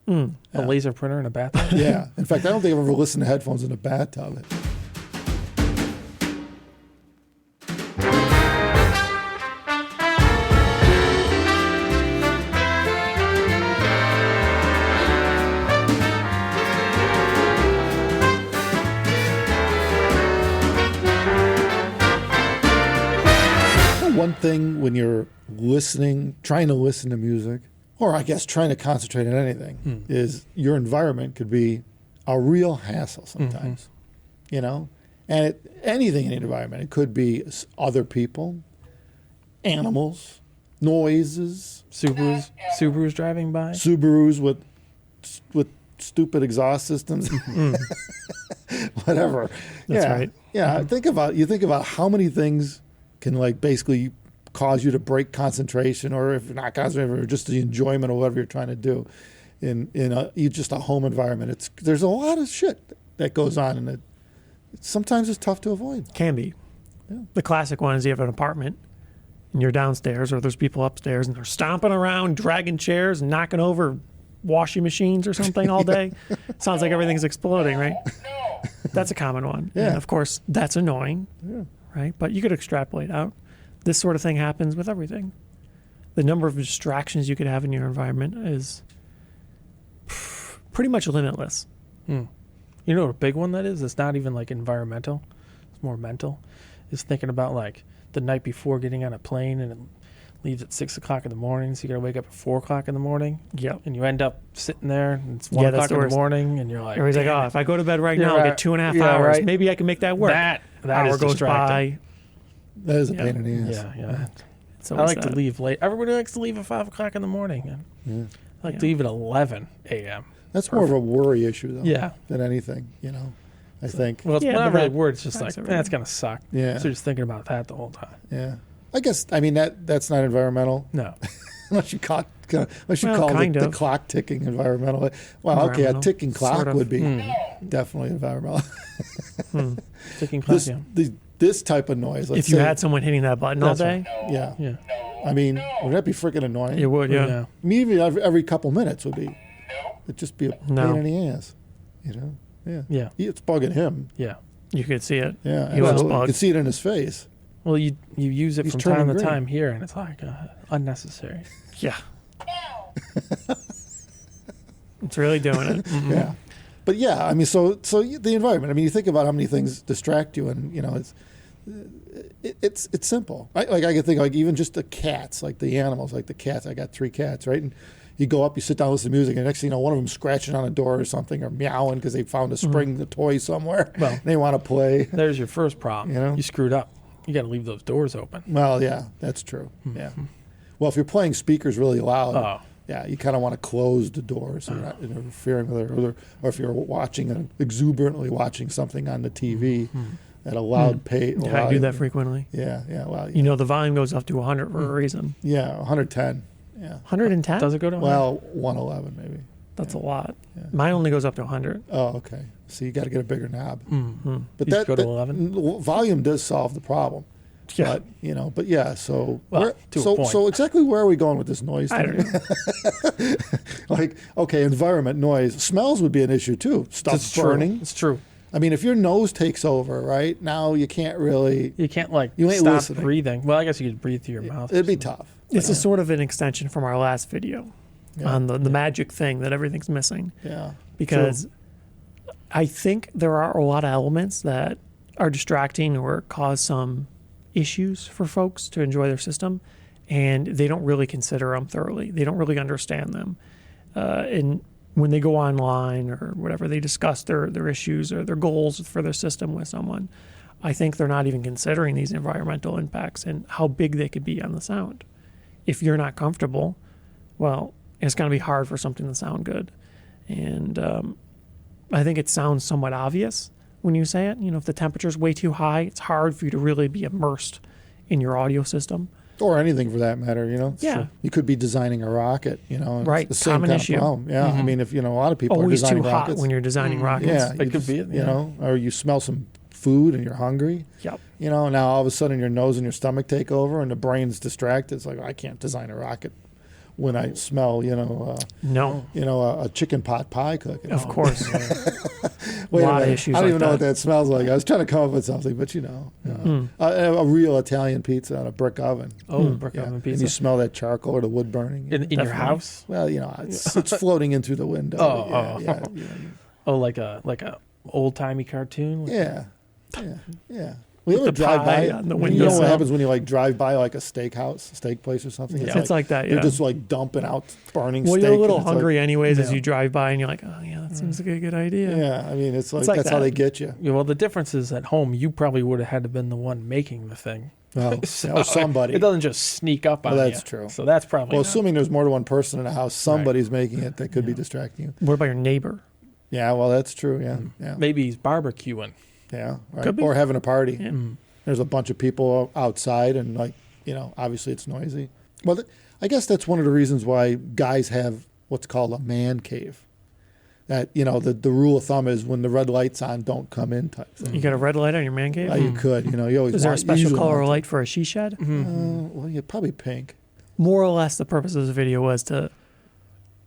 A laser printer in a bathtub? Yeah. In fact, I don't think I've ever listened to headphones in a bathtub. One thing when you're trying to listen to music, or I guess trying to concentrate on anything, is your environment could be a real hassle sometimes, you know? And anything in the environment, it could be other people, animals, noises. Subarus driving by? Subarus with stupid exhaust systems. Whatever. That's right. Yeah, think about how many things can like basically cause you to break concentration, or if not concentration, or just the enjoyment of whatever you're trying to do in just a home environment. There's a lot of shit that goes on, and sometimes it's tough to avoid. Can be. Yeah. The classic one is you have an apartment and you're downstairs, or there's people upstairs and they're stomping around, dragging chairs and knocking over washing machines or something all day. Sounds like everything's exploding, right? That's a common one. Yeah. And of course, that's annoying. Yeah. Right? But you could extrapolate out. This sort of thing happens with everything. The number of distractions you could have in your environment is pretty much limitless. You know what a big one that is? It's not even like environmental. It's more mental. Is thinking about like the night before getting on a plane and it leaves at 6 o'clock in the morning, so you got to wake up at 4 o'clock in the morning. Yep. And you end up sitting there and it's 1 o'clock in the morning and you're like... Everybody's like, "Damn oh, it." if I go to bed right now, Right. I'll get 2.5 Yeah, hours. right. Maybe I can make that work. That Hour is goes distracting. by. That is a Yeah. pain in the ass. Yeah. It's I always like to that. leave late. Everybody likes to leave at 5 o'clock in the morning. And I like to Yeah. leave at 11 a.m. That's more of a worry issue, though, Yeah. than anything, you know, I think. Well, it's Yeah, not but really that word. It's just like, affects everything. that's going to suck. Yeah. So you're just thinking about that the whole time. Yeah. I guess, I mean, that's not environmental, No. unless you call Well, kind the of. clock ticking environmental. Well, okay, a Environmental, ticking clock sort of. would be definitely environmental. Ticking clock, yeah. This type of noise, let's If you say, had someone hitting that button all That's day, yeah. Yeah. I mean, would that be freaking annoying? it would, yeah. Yeah. I mean, even every couple minutes would just be a pain No. in the ass, you know? Yeah. Yeah. It's bugging him. Yeah. You could see it. Yeah. He was absolutely. You bugged. can see it in his face. Well, you use it He's from turning time to green. time here, and it's like unnecessary. Yeah. It's really doing it. Yeah. But yeah, I mean, so the environment. I mean, you think about how many things distract you, and you know, it's simple. I can think like even just the cats, like the animals, like the cats. I got 3 cats, right? And you go up, you sit down, listen to music, and next thing you know, one of them scratching on a door or something, or meowing because they found a spring toy somewhere. Well, and they want to play. There's your first problem. You know? You screwed up. You got to leave those doors open. Well, yeah, that's true. Yeah. Well, if you're playing speakers really loud, Oh. yeah, you kind of want to close the door so you're not interfering with it. Or if you're exuberantly watching something on the TV at a loud pace. Yeah, I do that frequently. Yeah, yeah. Well, You know, the volume goes up to 100 for a reason. yeah, 110. Yeah. 110? Does it go to Well, 111 maybe. That's a lot. Yeah. Mine only goes up to 100. Oh, okay. So you got to get a bigger knob. Mm-hmm. But You just go to 11? Volume does solve the problem. Yeah. But, you know, but yeah, so Well, to a point. so exactly where are we going with this noise I thing? don't know. Like, okay, environment, noise. Smells would be an issue too. Stuff It's burning. true. It's true. I mean, if your nose takes over, right, now you can't really, You can't like You ain't stop listening. breathing. Well, I guess you could breathe through your mouth. it'd be tough. This is sort of an extension from our last video Yeah. on the magic thing that everything's missing. Yeah. Because I think there are a lot of elements that are distracting or cause some issues for folks to enjoy their system, and they don't really consider them thoroughly. They don't really understand them. And when they go online or whatever, they discuss their issues or their goals for their system with someone. I think they're not even considering these environmental impacts and how big they could be on the sound. If you're not comfortable, well, it's going to be hard for something to sound good. And I think it sounds somewhat obvious when you say it. You know, if the temperature's way too high, it's hard for you to really be immersed in your audio system. Or anything for that matter, you know. Yeah. Sure. You could be designing a rocket, you know. It's Right. The same Common kind issue. of problem. Yeah. I mean, if you know, a lot of people Always are designing too hot rockets. when you're designing rockets. Yeah, It could be, You yeah. know, or you smell some food and you're hungry. Yep. You know, now all of a sudden your nose and your stomach take over and the brain's distracted. It's like, I can't design a rocket when I smell, No, a chicken pot pie cooking. of course. Wait lot a of minute. issues I don't like even know what that. that smells like. I was trying to come up with something, but a real Italian pizza on a brick oven. Brick Yeah. oven And pizza you smell that charcoal or the wood burning. in your Definitely. house. Well, it's floating in through the window. Oh, yeah, oh. yeah, Oh, like a old timey cartoon. yeah, yeah. We ever the drive pie by on the you know windowsill. what happens when you like drive by like a steak place or something? Yeah. It's like that. They're Yeah. just like dumping out burning Well, steak. you're a little and it's like- hungry anyways as Yeah. you drive by, and you're like, oh yeah, that seems like a good idea. yeah, I mean, it's like, like that's how that. they get you. Yeah, well, the difference is at home, you probably would have had to been the one making the thing. Well, So or somebody. It doesn't just sneak up on Well, you. that's true. So that's probably Well, not- assuming there's more than one person in the house, somebody's making it that could be distracting you. What about your neighbor? Yeah, well, that's true. Yeah, yeah, maybe he's barbecuing. yeah. Right. Could be. Or having a party. Yeah. There's a bunch of people outside, and obviously it's noisy. Well, I guess that's one of the reasons why guys have what's called a man cave. That the rule of thumb is when the red light's on, don't come in type thing. You got a red light on your man cave? You could, you always. Is there a want- special usually color want light for a she shed? Well, yeah, probably pink. More or less, the purpose of this video was to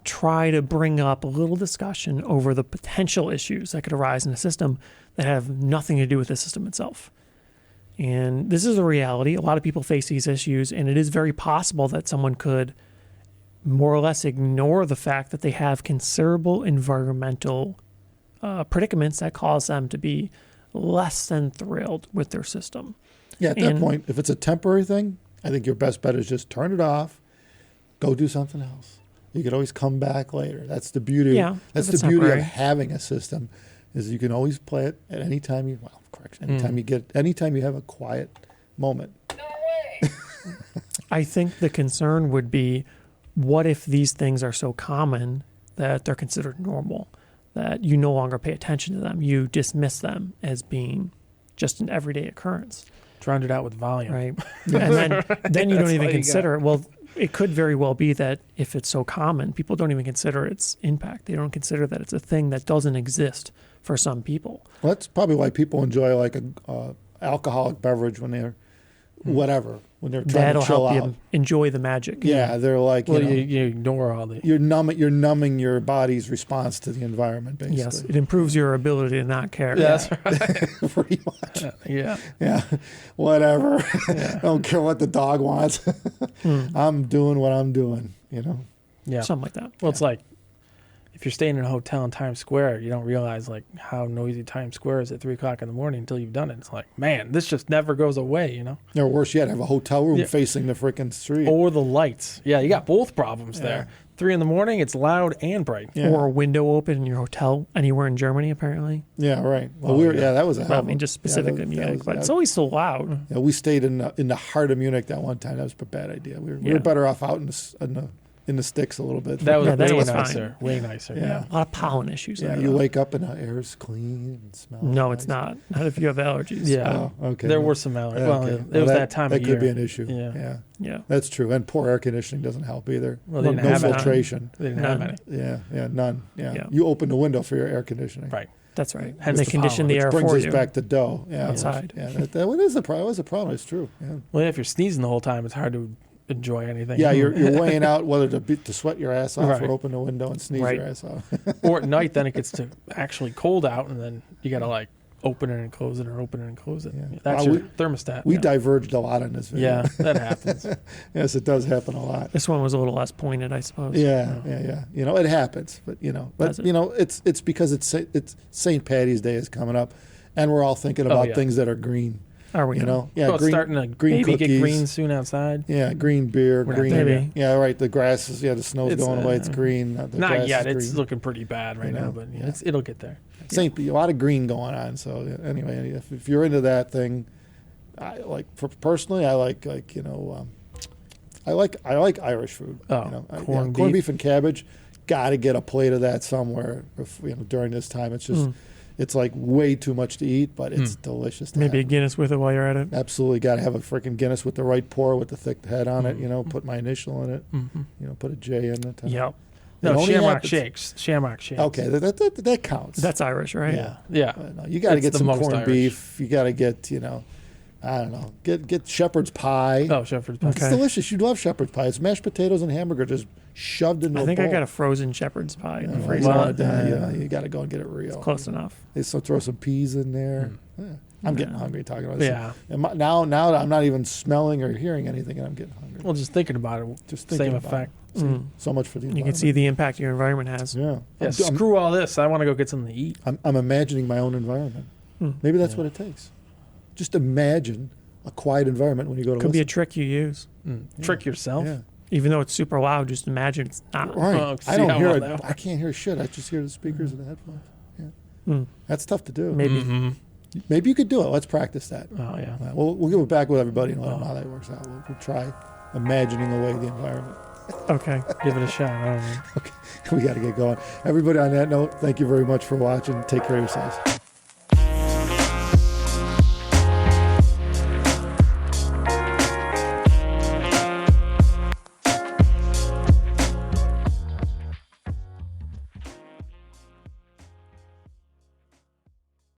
try to bring up a little discussion over the potential issues that could arise in a system that have nothing to do with the system itself. And this is a reality. A lot of people face these issues, and it is very possible that someone could more or less ignore the fact that they have considerable environmental predicaments that cause them to be less than thrilled with their system. Yeah, at that And- point, if it's a temporary thing, I think your best bet is just turn it off, go do something else. You could always come back later. That's the beauty. Yeah, That's if the it's beauty temporary. of having a system, is you can always play it at any time you. Well, correction. Anytime you have a quiet moment. I think the concern would be, what if these things are so common that they're considered normal, that you no longer pay attention to them, you dismiss them as being just an everyday occurrence, Drowned it out with volume. right? And then you don't That's even all you consider it. Well, it could very well be that if it's so common, people don't even consider its impact. They don't consider that it's a thing that doesn't exist for some people. Well, that's probably why people enjoy like a alcoholic beverage when they're when they're trying That'll to chill help out. you enjoy the magic. Yeah, they're like Well, you ignore all the. you're numbing your body's response to the environment, basically. Yes, it improves your ability to not care. Yeah, that's right. Pretty much. Yeah. Yeah, whatever. I don't care what the dog wants. I'm doing what I'm doing. Yeah. Something like that. Well, it's like if you're staying in a hotel in Times Square, you don't realize like how noisy Times Square is at 3:00 in the morning until you've done it. It's like, man, this just never goes away, Or worse yet, have a hotel room Yeah. facing the freaking street. Or the lights. Yeah, you got both problems there. 3 in the morning, it's loud and bright. Yeah. Or a window open in your hotel anywhere in Germany, apparently. Yeah, right. Well, Oh, that was a hell. Well, I of a- mean, just yeah, specifically that Munich, was- but that- it's always so loud. Yeah, we stayed in the heart of Munich that one time. That was a bad idea. We Yeah. were better off out in the sticks a little bit. That was Yeah, then it way was nicer. Way nicer. Yeah. Yeah. A lot of pollen issues. Yeah, there, you though. wake up and the air's clean and smells. No, nice. it's not. Not if you have allergies. Yeah. Oh, okay. There well, were some allergies. yeah, Well, okay. it Well, was that time that of year. could be an issue. Yeah. Yeah, Yeah. that's true. And poor air conditioning doesn't help either. Well, they Well, didn't No have any. filtration. They didn't have None. any. Yeah, none. Yeah. Yeah. You open the window for your air conditioning. Right. That's right. Hence They the condition pollen, the which air Brings for us you. back to dough. Yeah. Outside. Yeah. That is a problem. That was a problem. It's true. Yeah. Well, if you're sneezing the whole time, it's hard to enjoy anything. Yeah, you're weighing out whether to sweat your ass off Right. or open the window and sneeze Right. your ass off. Or at night, then it gets to actually cold out, and then you got to like open it and close it, or open it and close it. Yeah. That's Well, your thermostat. We yeah. diverged a lot in this video. Yeah, that happens. Yes, it does happen a lot. This one was a little less pointed, I suppose. Yeah. It happens, but Does it? it's because it's St. Patty's Day is coming up, and we're all thinking about yeah. things that are green. Are we? Yeah, Well, it's green, starting to green maybe cookies. get green soon outside. Yeah, green beer, We're not green. there Maybe. Yeah, right. The grass is the snow's It's, going away. It's green. The Not grass yet. is It's green. looking pretty bad right You now, know, but yeah. it'll get there. A lot of green going on. So anyway, if you're into that thing, I like personally, I like I like Irish food. Oh, corned beef and cabbage. Got to get a plate of that somewhere. During this time, it's just it's like way too much to eat, but it's delicious. To Maybe a have. Guinness with it while you're at it. Absolutely got to have a freaking Guinness with the right pour with the thick head on it. Put my initial in it. Mm-hmm. Put a J in it. Yep. No, only Shamrock happens- Shakes. Shamrock Shakes. Okay, that counts. That's Irish, right? Yeah. No, you got to It's get the some most corned Irish. beef. You got to get I don't know. Get shepherd's pie. Oh, shepherd's pie. Okay. It's delicious. You love shepherd's pie. It's mashed potatoes and hamburger just shoved into I a think bowl. I got a frozen shepherd's pie in the Yeah, freezer. well, you got to go and get it real. Close enough. They still throw some peas in there. Yeah. I'm getting hungry talking about this. Yeah. And now I'm not even smelling or hearing anything, and I'm getting hungry. Well, just thinking about it, Just thinking same about effect. it. See, so much for the You environment. can see the impact your environment has. Yeah. Yeah, I'm, screw all this. I want to go get something to eat. I'm imagining my own environment. Maybe that's what it takes. Just imagine a quiet environment when you go to Could be a listen. trick you use. Trick yourself. Yeah. Even though it's super loud, just imagine it's not. Right. Oh, I see don't how hear well it. that I can't hear shit. I just hear the speakers and the headphones. Yeah. That's tough to do. Maybe. Maybe you could do it. Let's practice that. Oh yeah. We'll give it back with everybody and let them know how that works out. We'll try imagining away the environment. Okay. Give it a shot. I don't know. We got to get going. Everybody, on that note, thank you very much for watching. Take care of yourselves.